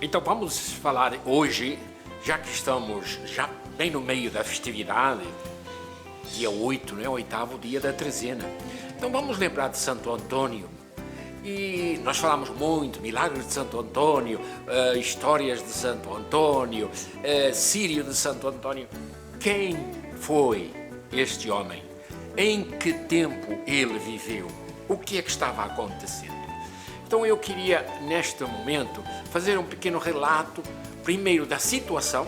Então vamos falar hoje, já que estamos já bem no meio da festividade, dia 8, né? O oitavo dia da trezena. Então vamos lembrar de Santo Antônio. E nós falamos muito, milagres de Santo Antônio, histórias de Santo Antônio, Sírio de Santo Antônio. Quem foi este homem? Em que tempo ele viveu? O que é que estava acontecendo? Então eu queria, neste momento, fazer um pequeno relato, primeiro da situação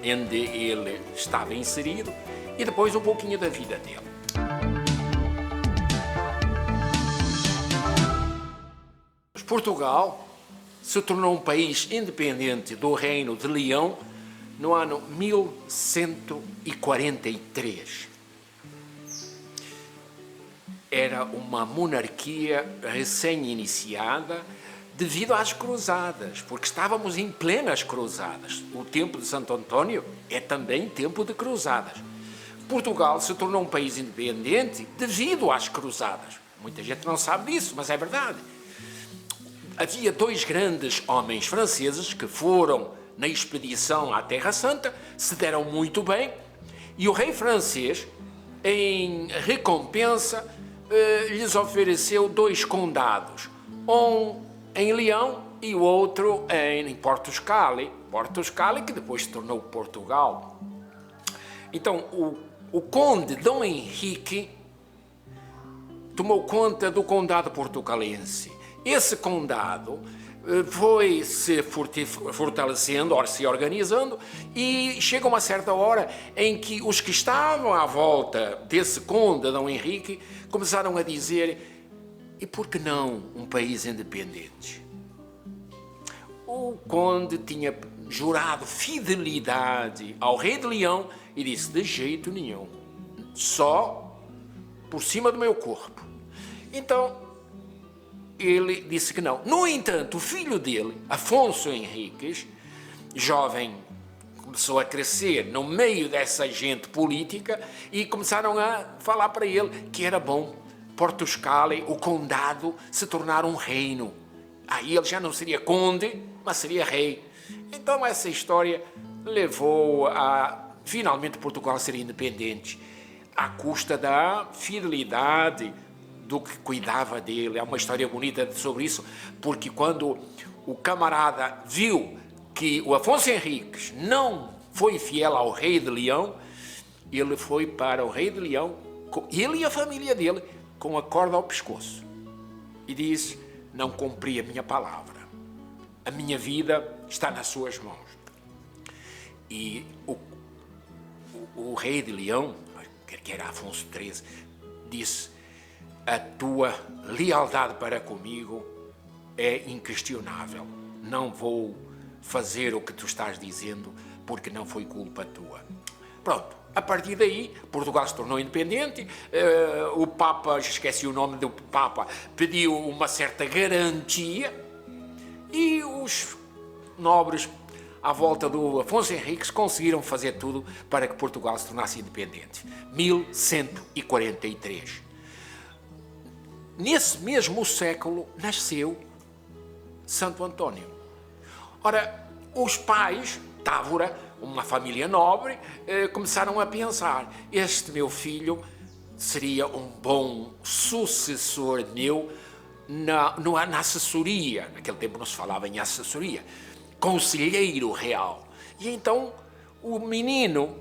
onde ele estava inserido e depois um pouquinho da vida dele. Portugal se tornou um país independente do Reino de Leão no ano 1143. Era uma monarquia recém-iniciada devido às cruzadas, porque estávamos em plenas cruzadas. O tempo de Santo Antônio é também tempo de cruzadas. Portugal se tornou um país independente devido às cruzadas. Muita gente não sabe disso, mas é verdade. Havia dois grandes homens franceses que foram na expedição à Terra Santa, se deram muito bem, e o rei francês, em recompensa, lhes ofereceu dois condados, um em Leão e o outro em Porto-Scale, que depois se tornou Portugal. Então, o conde Dom Henrique tomou conta do condado portucalense. Esse condado foi se fortalecendo, se organizando, e chega uma certa hora em que os que estavam à volta desse conde, Dom Henrique, começaram a dizer: e por que não um país independente? O conde tinha jurado fidelidade ao rei de Leão e disse: de jeito nenhum, só por cima do meu corpo. Então, ele disse que não. No entanto, o filho dele, Afonso Henriques, jovem, começou a crescer no meio dessa gente política e começaram a falar para ele que era bom Porto-Scale, o condado, se tornar um reino. Aí ele já não seria conde, mas seria rei. Então essa história levou a finalmente Portugal ser independente, à custa da fidelidade do que cuidava dele. É uma história bonita sobre isso, porque quando o camarada viu que o Afonso Henriques não foi fiel ao rei de Leão, ele foi para o rei de Leão, ele e a família dele, com a corda ao pescoço, e disse: não cumpri a minha palavra, a minha vida está nas suas mãos. E o rei de Leão, que era Afonso XIII, disse: a tua lealdade para comigo é inquestionável. Não vou fazer o que tu estás dizendo, porque não foi culpa tua. Pronto, a partir daí, Portugal se tornou independente, o Papa, esqueci o nome do Papa, pediu uma certa garantia e os nobres à volta do Afonso Henriques conseguiram fazer tudo para que Portugal se tornasse independente. 1143. Nesse mesmo século nasceu Santo Antônio. Ora, os pais, Távora, uma família nobre, começaram a pensar: este meu filho seria um bom sucessor meu na assessoria. Naquele tempo não se falava em assessoria, conselheiro real. E então o menino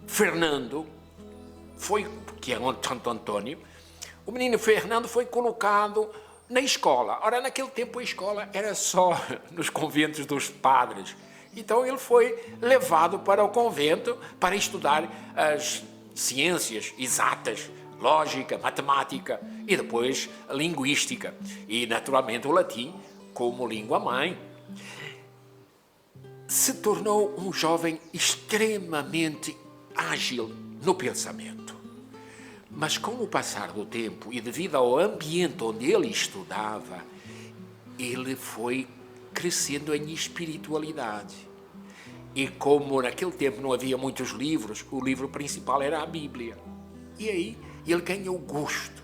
Fernando que é Santo Antônio, o menino Fernando foi colocado na escola. Ora, naquele tempo a escola era só nos conventos dos padres. Então ele foi levado para o convento para estudar as ciências exatas, lógica, matemática e depois a linguística. E naturalmente o latim como língua-mãe. Se tornou um jovem extremamente ágil no pensamento. Mas com o passar do tempo e devido ao ambiente onde ele estudava, ele foi crescendo em espiritualidade. E como naquele tempo não havia muitos livros, o livro principal era a Bíblia. E aí ele ganhou gosto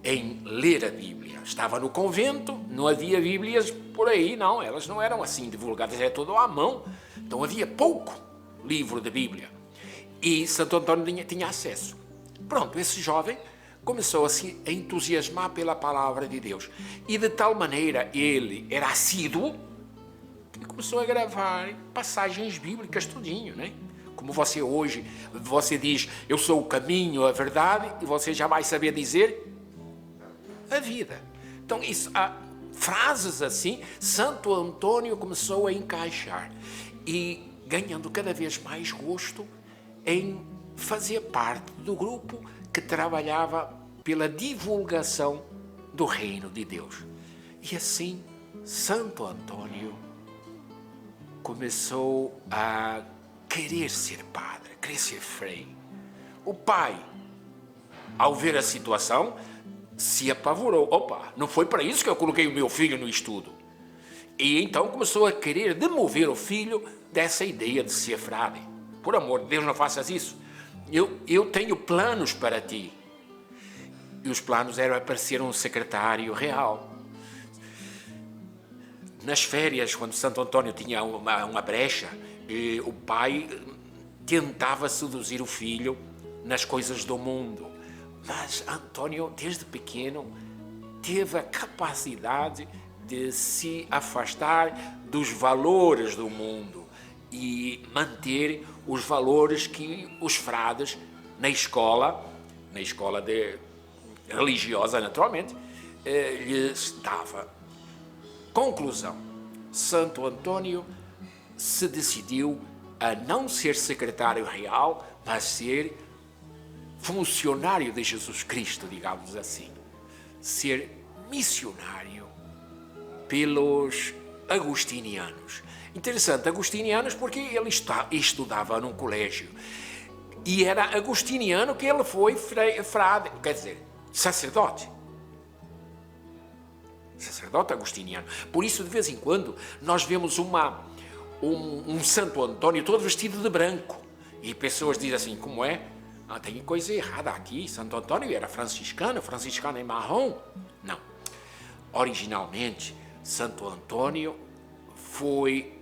em ler a Bíblia. estava no convento, não havia Bíblias por aí, não, elas não eram assim divulgadas, era tudo à mão, então havia pouco livro de Bíblia, e Santo Antônio tinha acesso. Pronto, esse jovem começou a se entusiasmar pela palavra de Deus, e de tal maneira ele era assíduo, que começou a gravar passagens bíblicas tudinho, né? Como você hoje, você diz, eu sou o caminho, a verdade, e você já vai saber dizer a vida. Então, frases assim, Santo Antônio começou a encaixar e ganhando cada vez mais gosto em fazer parte do grupo que trabalhava pela divulgação do reino de Deus. E assim, Santo Antônio começou a querer ser padre, querer ser frei. O pai, ao ver a situação, se apavorou. Opa, não foi para isso que eu coloquei o meu filho no estudo. E então começou a querer demover o filho dessa ideia de ser frade. Por amor de Deus, não faças isso. Eu tenho planos para ti. E os planos eram aparecer um secretário real. Nas férias, quando Santo Antônio tinha uma brecha, o pai tentava seduzir o filho nas coisas do mundo. Mas Antônio, desde pequeno, teve a capacidade de se afastar dos valores do mundo e manter os valores que os frades na escola religiosa, naturalmente, lhes dava. Conclusão: Santo Antônio se decidiu a não ser secretário real, mas ser funcionário de Jesus Cristo, digamos assim, ser missionário pelos agostinianos. Interessante, agostinianos, porque ele estudava num colégio e era agostiniano que ele foi frade, quer dizer, sacerdote agostiniano. Por isso, de vez em quando, nós vemos um Santo Antônio todo vestido de branco e pessoas dizem assim, como é? Tem coisa errada aqui, Santo Antônio era franciscano em marrom. Não. Originalmente, Santo Antônio foi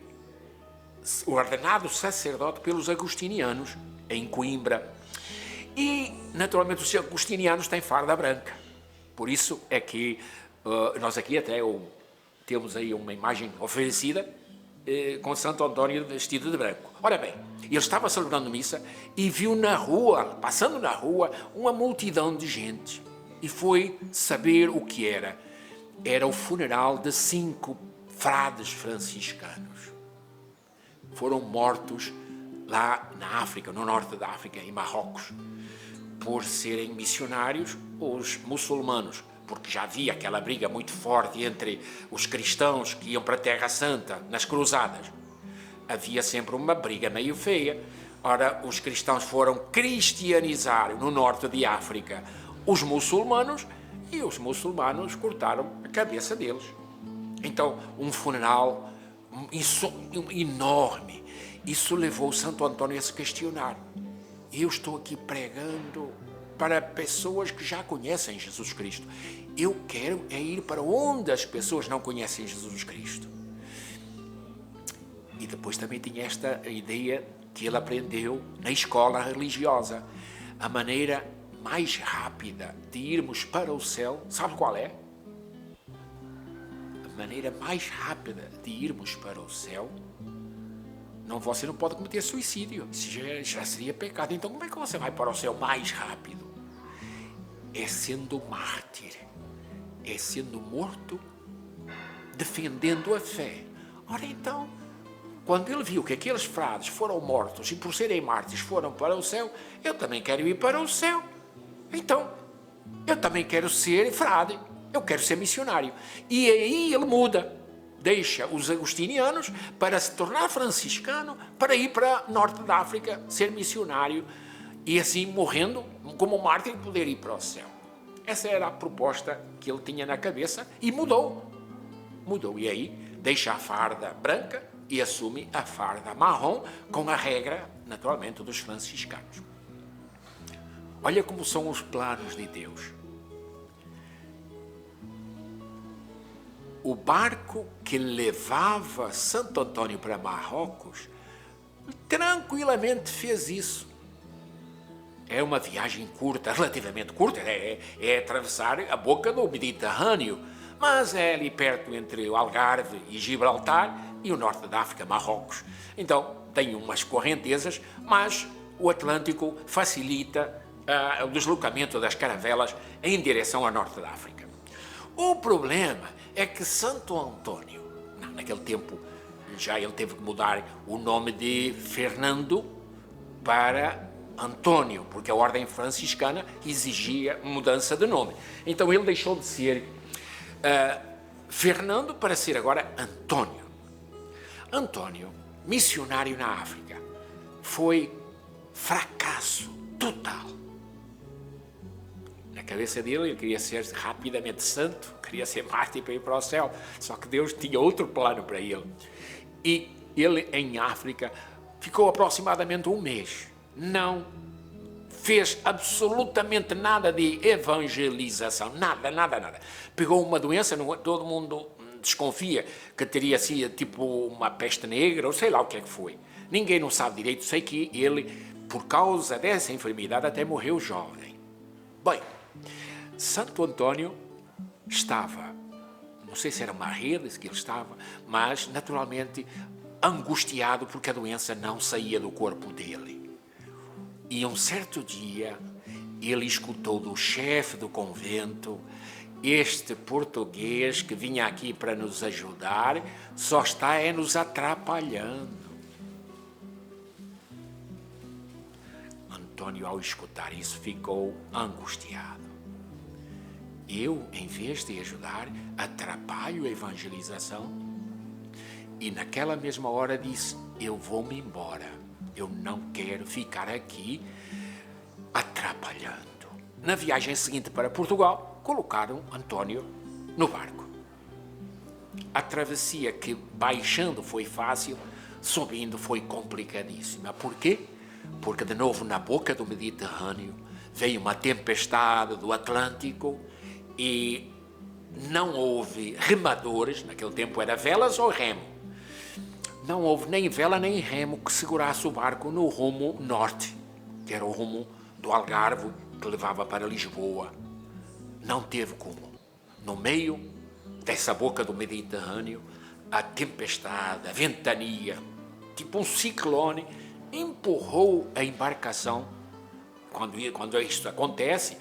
ordenado sacerdote pelos agostinianos em Coimbra. E, naturalmente, os agostinianos têm farda branca. Por isso é que nós aqui até temos aí uma imagem oferecida com Santo Antônio vestido de branco. Ora bem, ele estava celebrando missa e viu passando na rua, uma multidão de gente. E foi saber o que era. Era o funeral de 5 frades franciscanos. Foram mortos lá na África, no norte da África, em Marrocos, por serem missionários os muçulmanos, porque já havia aquela briga muito forte entre os cristãos que iam para a Terra Santa, nas cruzadas. Havia sempre uma briga meio feia. Ora, os cristãos foram cristianizar no norte de África os muçulmanos e os muçulmanos cortaram a cabeça deles. Então, um funeral enorme. Isso levou Santo Antônio a se questionar. Eu estou aqui pregando para pessoas que já conhecem Jesus Cristo. Eu quero ir para onde as pessoas não conhecem Jesus Cristo. E depois também tinha esta ideia que ele aprendeu na escola religiosa. A maneira mais rápida de irmos para o céu, sabe qual é? A maneira mais rápida de irmos para o céu, você não pode cometer suicídio, isso já seria pecado. Então como é que você vai para o céu mais rápido? É sendo mártir, é sendo morto, defendendo a fé. Ora então, quando ele viu que aqueles frades foram mortos e por serem mártires foram para o céu, eu também quero ir para o céu. Então, eu também quero ser frade, eu quero ser missionário. E aí ele muda, deixa os agostinianos para se tornar franciscano, para ir para o norte da África, ser missionário e assim, morrendo como mártir, poder ir para o céu. Essa era a proposta que ele tinha na cabeça e mudou. E aí, deixa a farda branca e assume a farda marrom, com a regra, naturalmente, dos franciscanos. Olha como são os planos de Deus. o barco que levava Santo Antônio para Marrocos tranquilamente fez isso. É uma viagem curta, relativamente curta, é atravessar a boca do Mediterrâneo, mas é ali perto entre o Algarve e Gibraltar e o norte da África, Marrocos. Então, tem umas correntezas, mas o Atlântico facilita o deslocamento das caravelas em direção ao norte da África. O problema é que Santo Antônio, naquele tempo, já ele teve que mudar o nome de Fernando para Antônio, porque a ordem franciscana exigia mudança de nome. Então ele deixou de ser Fernando para ser agora Antônio. Antônio, missionário na África, foi fracasso total. Na cabeça dele, ele queria ser rapidamente santo, queria ser mártir para ir para o céu, só que Deus tinha outro plano para ele. E ele, em África, ficou aproximadamente um mês. Não fez absolutamente nada de evangelização, nada. Pegou uma doença, todo mundo desconfia que teria sido tipo uma peste negra, ou sei lá o que é que foi. Ninguém não sabe direito, sei que ele, por causa dessa enfermidade, até morreu jovem. Bem, Santo Antônio estava, não sei se era uma rede que ele estava, mas naturalmente angustiado porque a doença não saía do corpo dele. E um certo dia ele escutou do chefe do convento: este português que vinha aqui para nos ajudar só está nos atrapalhando. Antônio, ao escutar isso, ficou angustiado. Eu, em vez de ajudar, atrapalho a evangelização? E naquela mesma hora disse: eu vou-me embora. Eu não quero ficar aqui atrapalhando. Na viagem seguinte para Portugal, colocaram Antônio no barco. A travessia, que baixando foi fácil, subindo foi complicadíssima. Por quê? Porque, de novo, na boca do Mediterrâneo, veio uma tempestade do Atlântico e não houve remadores, naquele tempo era velas ou remo. Não houve nem vela nem remo que segurasse o barco no rumo norte, que era o rumo do Algarve, que levava para Lisboa. Não teve como. No meio dessa boca do Mediterrâneo, a tempestade, a ventania, tipo um ciclone, empurrou a embarcação. Quando isto acontece,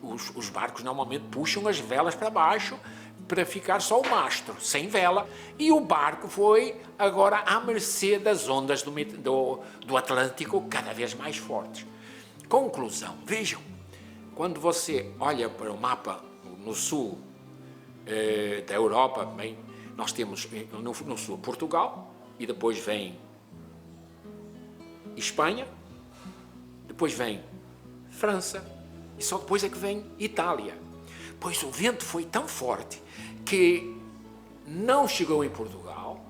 os barcos normalmente puxam as velas para baixo para ficar só o mastro, sem vela, e o barco foi agora à mercê das ondas do Atlântico cada vez mais fortes. Conclusão, vejam, quando você olha para o mapa no sul da Europa, bem, nós temos no sul Portugal, e depois vem Espanha, depois vem França, e só depois é que vem Itália. Pois o vento foi tão forte que não chegou em Portugal,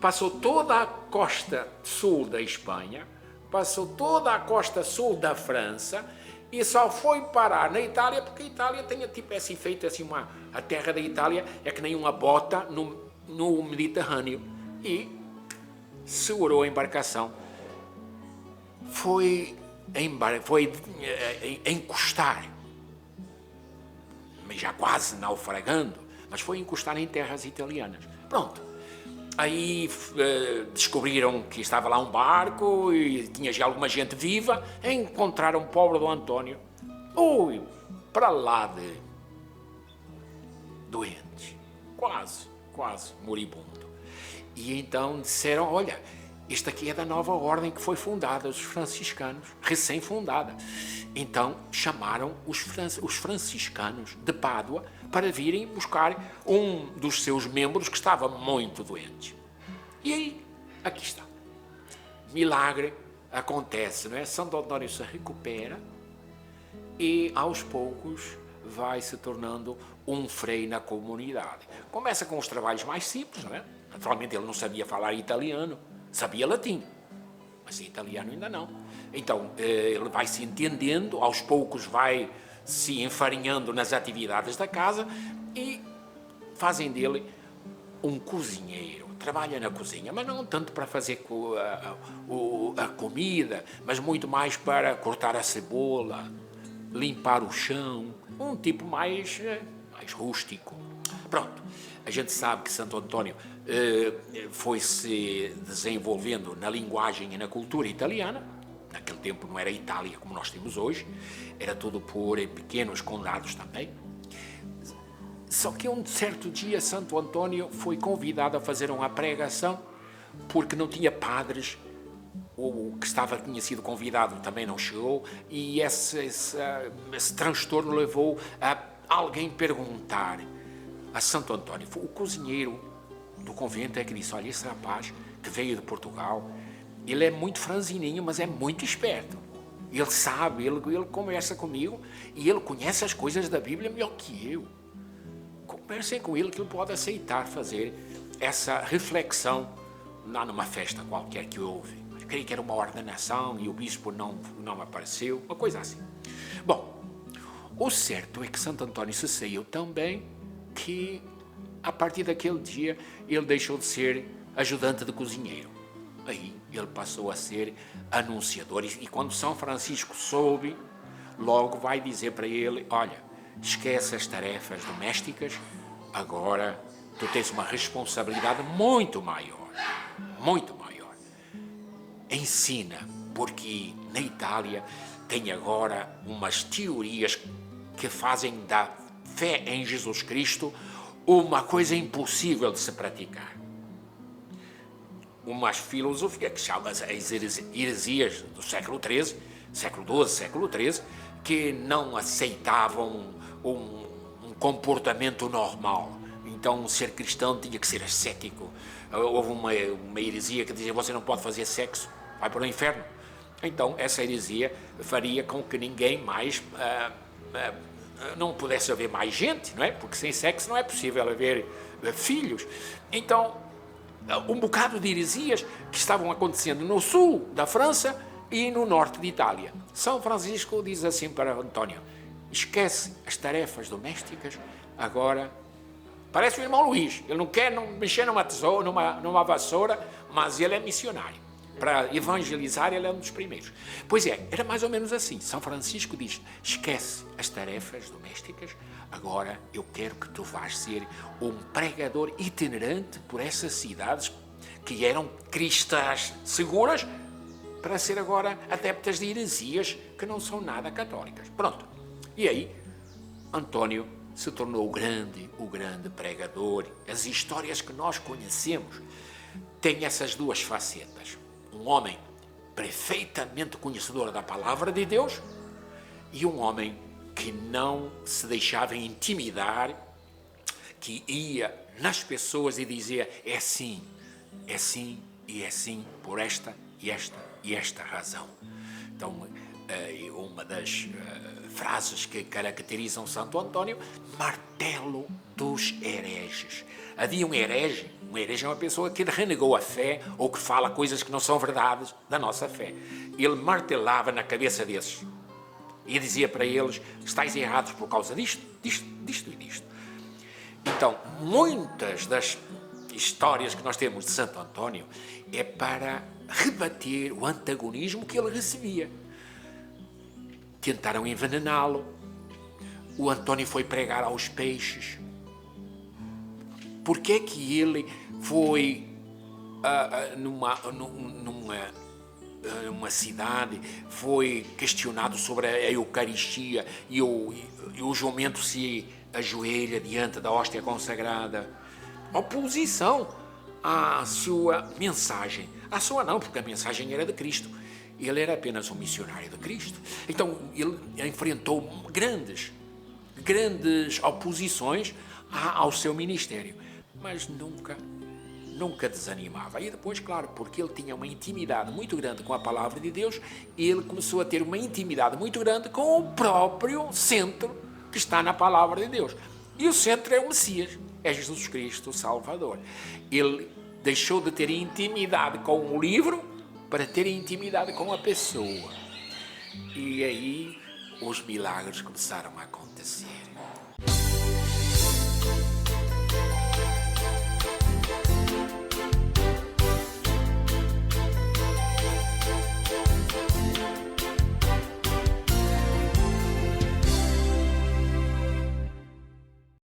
passou toda a costa sul da Espanha, passou toda a costa sul da França e só foi parar na Itália, porque a Itália tem tipo esse efeito, assim, a terra da Itália é que nem uma bota no Mediterrâneo, e segurou a embarcação. Foi encostar, já quase naufragando, mas foi encostar em terras italianas. Pronto. Aí descobriram que estava lá um barco e tinha já alguma gente viva, encontraram o pobre do Antônio, para lá de doente, quase moribundo. E então disseram: olha, isto aqui é da nova ordem que foi fundada, os franciscanos, recém-fundada. Então chamaram os franciscanos de Pádua para virem buscar um dos seus membros que estava muito doente. E aí, aqui está. Milagre acontece, não é? Santo Antônio se recupera e aos poucos vai se tornando um frei na comunidade. Começa com os trabalhos mais simples, não é? Naturalmente ele não sabia falar italiano, sabia latim, mas italiano ainda não. Então ele vai se entendendo, aos poucos vai se enfarinhando nas atividades da casa e fazem dele um cozinheiro. Trabalha na cozinha, mas não tanto para fazer a comida, mas muito mais para cortar a cebola, limpar o chão, um tipo mais rústico. Pronto, a gente sabe que Santo António foi se desenvolvendo na linguagem e na cultura italiana. Naquele tempo não era Itália como nós temos hoje, era tudo por pequenos condados também. Só que um certo dia Santo António foi convidado a fazer uma pregação porque não tinha padres, o que tinha sido convidado também não chegou, e esse transtorno levou a alguém perguntar a Santo António. O cozinheiro do convento é que disse: olha, esse rapaz que veio de Portugal, ele é muito franzininho, mas é muito esperto. Ele sabe, ele conversa comigo e ele conhece as coisas da Bíblia melhor que eu. Conversem com ele que ele pode aceitar fazer essa reflexão lá numa festa qualquer que houve. Eu creio que era uma ordenação e o bispo não apareceu, uma coisa assim. Bom, o certo é que Santo António se saiu tão bem que a partir daquele dia ele deixou de ser ajudante de cozinheiro. Aí ele passou a ser anunciador e quando São Francisco soube, logo vai dizer para ele: olha, esquece as tarefas domésticas, agora tu tens uma responsabilidade muito maior, muito maior. Ensina, porque na Itália tem agora umas teorias que fazem da fé em Jesus Cristo uma coisa impossível de se praticar. Umas filosofias que chamam as heresias do século XIII, século XII, século XIII, que não aceitavam um comportamento normal. Então, ser cristão tinha que ser ascético. Houve uma heresia que dizia: você não pode fazer sexo, vai para o inferno. Então, essa heresia faria com que ninguém mais não pudesse haver mais gente, não é? Porque sem sexo não é possível haver filhos. Então, um bocado de heresias que estavam acontecendo no sul da França e no norte de Itália. São Francisco diz assim para António: esquece as tarefas domésticas, agora... Parece o irmão Luís, ele não quer mexer numa tesoura, numa vassoura, mas ele é missionário. Para evangelizar, ele é um dos primeiros. Pois é, era mais ou menos assim. São Francisco diz: esquece as tarefas domésticas, agora eu quero que tu vás ser um pregador itinerante por essas cidades que eram cristãs seguras, para ser agora adeptas de heresias que não são nada católicas. Pronto. E aí, António se tornou o grande pregador. As histórias que nós conhecemos têm essas duas facetas. Um homem perfeitamente conhecedor da palavra de Deus e um homem que não se deixava intimidar, que ia nas pessoas e dizia: é assim e é assim por esta e esta razão. Então, uma das frases que caracterizam Santo António: martelo dos hereges. Havia um herege é uma pessoa que renegou a fé ou que fala coisas que não são verdades da nossa fé. Ele martelava na cabeça desses e dizia para eles: estáis errados por causa disto e disto. Então, muitas das histórias que nós temos de Santo António é para rebater o antagonismo que ele recebia. Tentaram envenená-lo. O António foi pregar aos peixes. Por que é que ele foi numa cidade, foi questionado sobre a Eucaristia e o jumento se ajoelha diante da hóstia consagrada? Oposição à sua mensagem. À sua não, porque a mensagem era de Cristo. Ele era apenas um missionário de Cristo. Então, ele enfrentou grandes oposições ao seu ministério, mas nunca desanimava. E depois, claro, porque ele tinha uma intimidade muito grande com a palavra de Deus, ele começou a ter uma intimidade muito grande com o próprio centro que está na palavra de Deus. E o centro é o Messias, é Jesus Cristo, o Salvador. Ele deixou de ter intimidade com o livro para ter intimidade com a pessoa. E aí os milagres começaram a acontecer.